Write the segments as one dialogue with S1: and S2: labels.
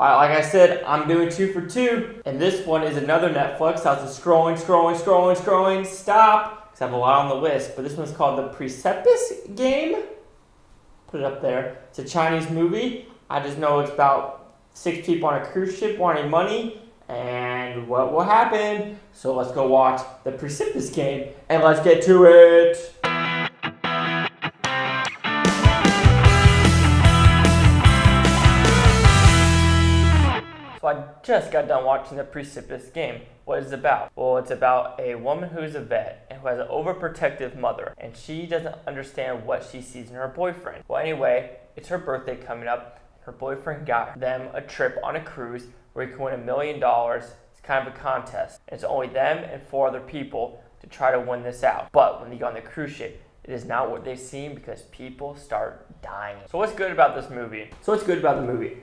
S1: Alright, like I said, I'm doing 2 for 2. And this one is another Netflix. I was just scrolling. Stop. Because I have a lot on the list. But this one's called the Precipice Game. Put it up there. It's a Chinese movie. I just know it's about 6 people on a cruise ship wanting money. And what will happen? So let's go watch the Precipice Game. And let's get to it. So I just got done watching the Precipice Game. What is it about? Well, it's about a woman who's a vet and who has an overprotective mother, and she doesn't understand what she sees in her boyfriend. Well, anyway, it's her birthday coming up. Her boyfriend got them a trip on a cruise where he can win $1 million. It's kind of a contest. It's only them and 4 other people to try to win this out. But when they go on the cruise ship, it is not what they've seen because people start dying. So what's good about this movie?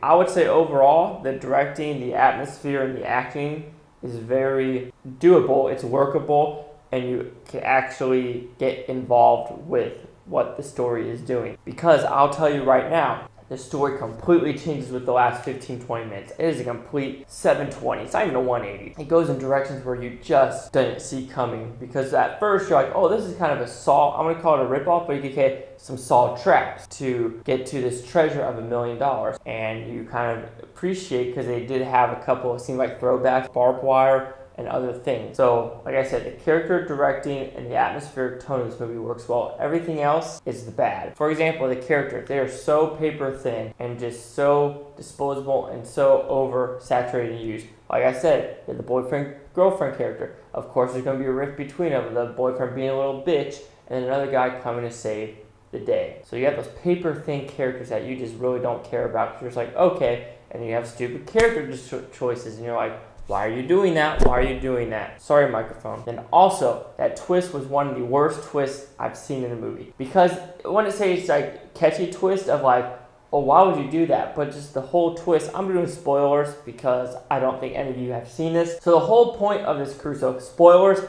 S1: I would say overall, the directing, the atmosphere, and the acting is very doable. It's workable, and you can actually get involved with what the story is doing. Because I'll tell you right now, the story completely changes with the last 15-20 minutes. It is a complete 720. It's not even a 180. It goes in directions where you just didn't see coming. Because at first you're like, oh, this is kind of a Saw. I'm going to call it a ripoff, but you could get some Saw traps to get to this treasure of $1 million. And you kind of appreciate, because they did have a couple, it seemed like throwbacks, barbed wire, and other things. So, like I said, the character directing and the atmospheric tone of this movie works well. Everything else is the bad. For example, the characters, they are so paper thin and just so disposable and so oversaturated and used. Like I said, the boyfriend-girlfriend character. Of course, there's going to be a rift between them, the boyfriend being a little bitch, and then another guy coming to save the day. So you have those paper thin characters that you just really don't care about, because you're just like, okay, and then you have stupid character choices, and you're like, why are you doing that? Why are you doing that? Sorry, microphone. And also, that twist was one of the worst twists I've seen in a movie. Because when it says like catchy twist of like, oh, why would you do that? But just the whole twist, I'm doing spoilers because I don't think any of you have seen this. So the whole point of this cruise, so spoilers.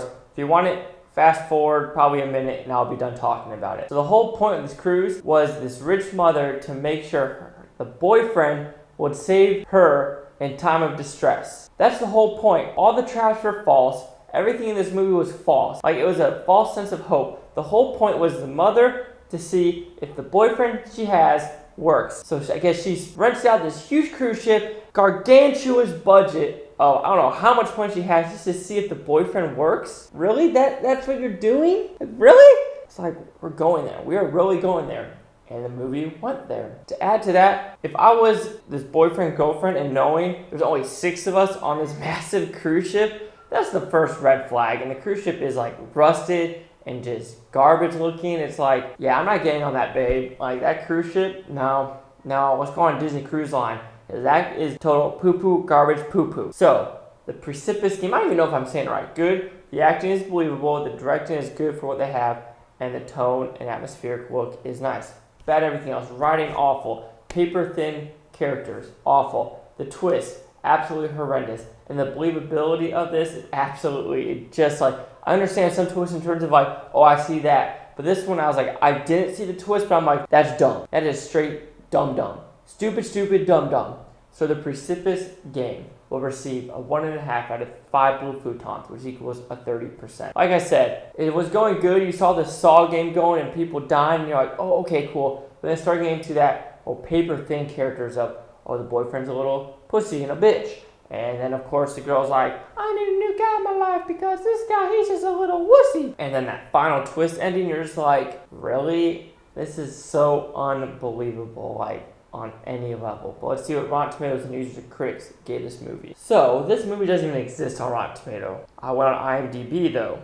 S1: If you want it, fast forward probably a minute and I'll be done talking about it. So the whole point of this cruise was this rich mother to make sure the boyfriend would save her in time of distress. That's the whole point. All the traps were false. Everything in this movie was false. Like, it was a false sense of hope. The whole point was the mother to see if the boyfriend she has works. So I guess she rents out this huge cruise ship, gargantuous budget. Oh, I don't know how much money she has just to see if the boyfriend works. Really? That's what you're doing? Really? It's like, we're going there. We are really going there. And the movie went there. To add to that, if I was this boyfriend-girlfriend and knowing there's only 6 of us on this massive cruise ship, that's the first red flag. And the cruise ship is like rusted and just garbage looking. It's like, yeah, I'm not getting on that, babe. Like, that cruise ship, no, let's go on Disney Cruise Line. That is total poo-poo, garbage, poo-poo. So, the Precipice Game, I don't even know if I'm saying it right. Good, the acting is believable, the directing is good for what they have, and the tone and atmospheric look is nice. Bad everything else. Writing, awful. Paper thin characters, awful. The twist, absolutely horrendous. And the believability of this is absolutely just like, I understand some twists in terms of like, oh, I see that. But this one, I was like, I didn't see the twist, but I'm like, that's dumb. That is straight dumb. Stupid, dumb. So the Precipice Game will receive a 1.5 out of 5 blue futons, which equals a 30%. Like I said, it was going good. You saw the Saw game going and people dying, and you're like, oh, okay, cool. But then start getting to that paper thin characters of, oh, the boyfriend's a little pussy and a bitch. And then, of course, the girl's like, I need a new guy in my life because this guy, he's just a little wussy. And then that final twist ending, you're just like, really? This is so unbelievable. Like, on any level. But let's see what Rotten Tomatoes and users and critics gave this movie. So, this movie doesn't even exist on Rotten Tomato. I went on IMDb though,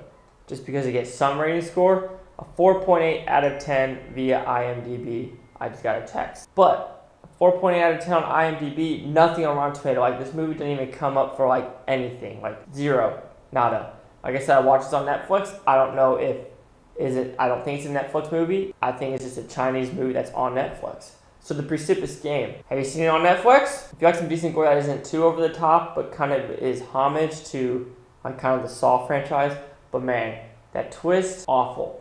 S1: just because it gets some rating score, a 4.8 out of 10 via IMDb. I just got a text. But, a 4.8 out of 10 on IMDb, nothing on Rotten Tomato. Like, this movie didn't even come up for like anything. Like, 0. Nada. Like I said, I watched this on Netflix. I don't know I don't think it's a Netflix movie. I think it's just a Chinese movie that's on Netflix. So the Precipice Game. Have you seen it on Netflix? If you like some decent gore that isn't too over the top, but kind of is homage to like kind of the Saw franchise. But man, that twist, awful.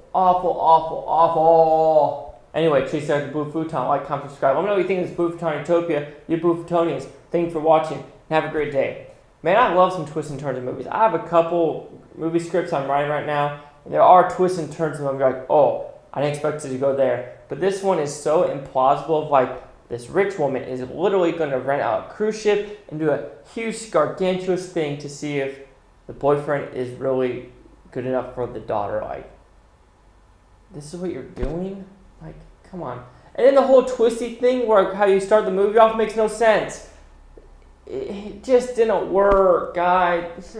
S1: Anyway, please subscribe to Blue Futon, like, comment, subscribe. Let me know what you think of this Blue Futon Utopia. You Blue Futonians, thank you for watching, and have a great day. Man, I love some twists and turns in movies. I have a couple movie scripts I'm writing right now, and there are twists and turns in them. You're like, oh, I didn't expect it to go there. But this one is so implausible of like, this rich woman is literally going to rent out a cruise ship and do a huge, gargantuous thing to see if the boyfriend is really good enough for the daughter. Like, this is what you're doing? Like, come on. And then the whole twisty thing where how you start the movie off makes no sense. It just didn't work, guys.